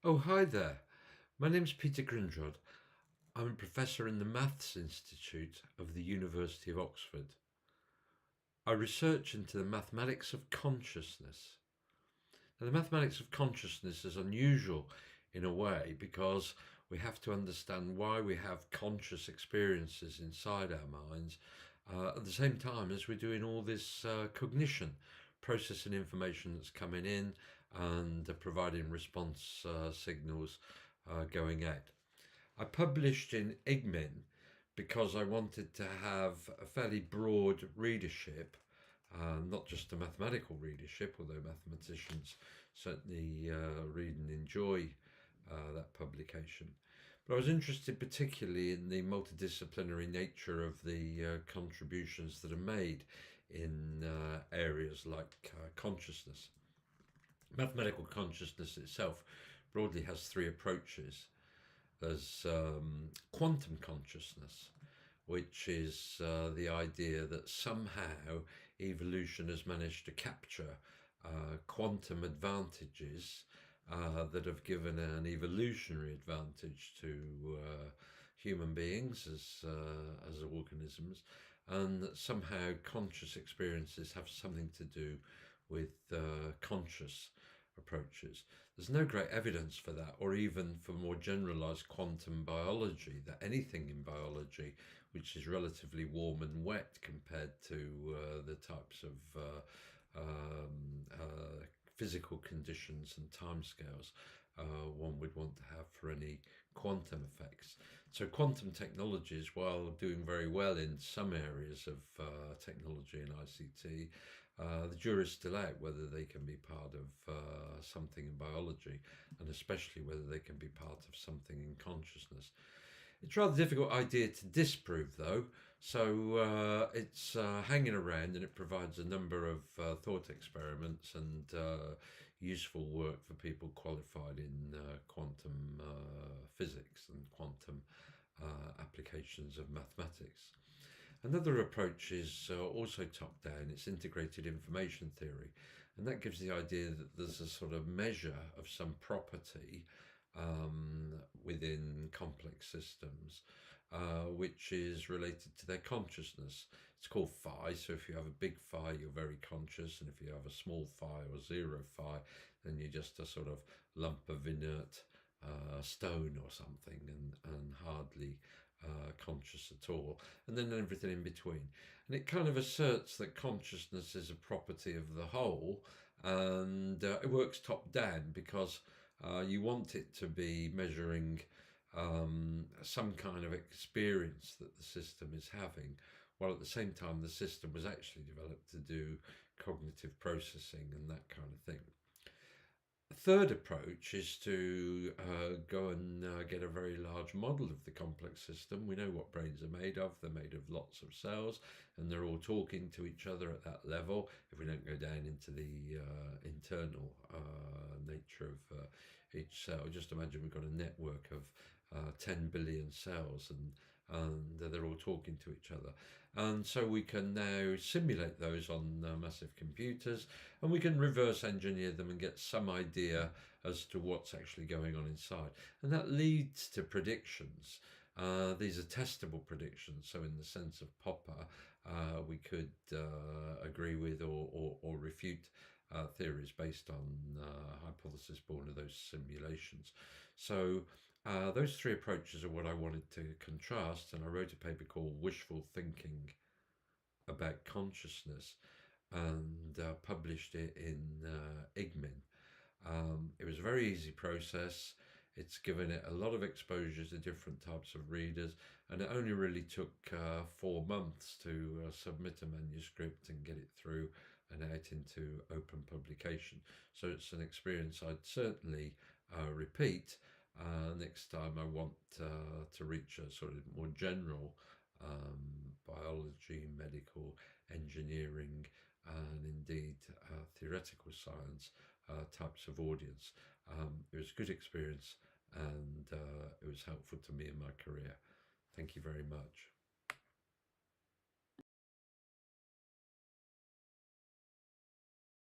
Oh, hi there. My name's Peter Grindrod. I'm a professor in the Maths Institute of the University of Oxford. I research into the mathematics of consciousness. Now, the mathematics of consciousness is unusual in a way because we have to understand why we have conscious experiences inside our minds at the same time as we're doing all this cognition, processing information that's coming in and providing response signals going out. I published in IgMin because I wanted to have a fairly broad readership, not just a mathematical readership, although mathematicians certainly read and enjoy that publication. But I was interested particularly in the multidisciplinary nature of the contributions that are made in areas like consciousness. Mathematical consciousness itself broadly has three approaches. There's quantum consciousness, which is the idea that somehow evolution has managed to capture quantum advantages that have given an evolutionary advantage to human beings as organisms, and that somehow conscious experiences have something to do with conscious approaches. There's no great evidence for that, or even for more generalized quantum biology, that anything in biology which is relatively warm and wet compared to the types of physical conditions and timescales one would want to have for any quantum effects. So quantum technologies, while doing very well in some areas of technology and ICT, the jury's still out whether they can be part of something in biology, and especially whether they can be part of something in consciousness. It's a rather difficult idea to disprove, though, so it's hanging around, and it provides a number of thought experiments and useful work for people qualified in quantum physics and quantum applications of mathematics. Another approach is also top-down. It's integrated information theory, and that gives the idea that there's a sort of measure of some property within complex systems, which is related to their consciousness. It's called phi, so if you have a big phi, you're very conscious, and if you have a small phi or zero phi, then you're just a sort of lump of inert stone or something, and hardly conscious at all, and then everything in between. And it kind of asserts that consciousness is a property of the whole, and it works top down because you want it to be measuring some kind of experience that the system is having, while at the same time the system was actually developed to do cognitive processing and that kind of thing. A third approach is to go and get a very large model of the complex system. We know what brains are made of. They're made of lots of cells, and they're all talking to each other at that level. If we don't go down into the internal nature of each cell, just imagine we've got a network of 10 billion cells, and they're all talking to each other. And so we can now simulate those on massive computers, and we can reverse engineer them and get some idea as to what's actually going on inside. And that leads to predictions. These are testable predictions, so in the sense of Popper, we could agree with or refute theories based on hypotheses born of those simulations. So those three approaches are what I wanted to contrast, and I wrote a paper called Wishful Thinking about consciousness and published it in IgMin. It was a very easy process. It's given it a lot of exposure to different types of readers, and it only really took 4 months to submit a manuscript and get it through and out into open publication. So it's an experience I'd certainly repeat next time I want to reach a sort of more general biology, medical, engineering, and indeed theoretical science types of audience. It was a good experience, and it was helpful to me in my career. Thank you very much.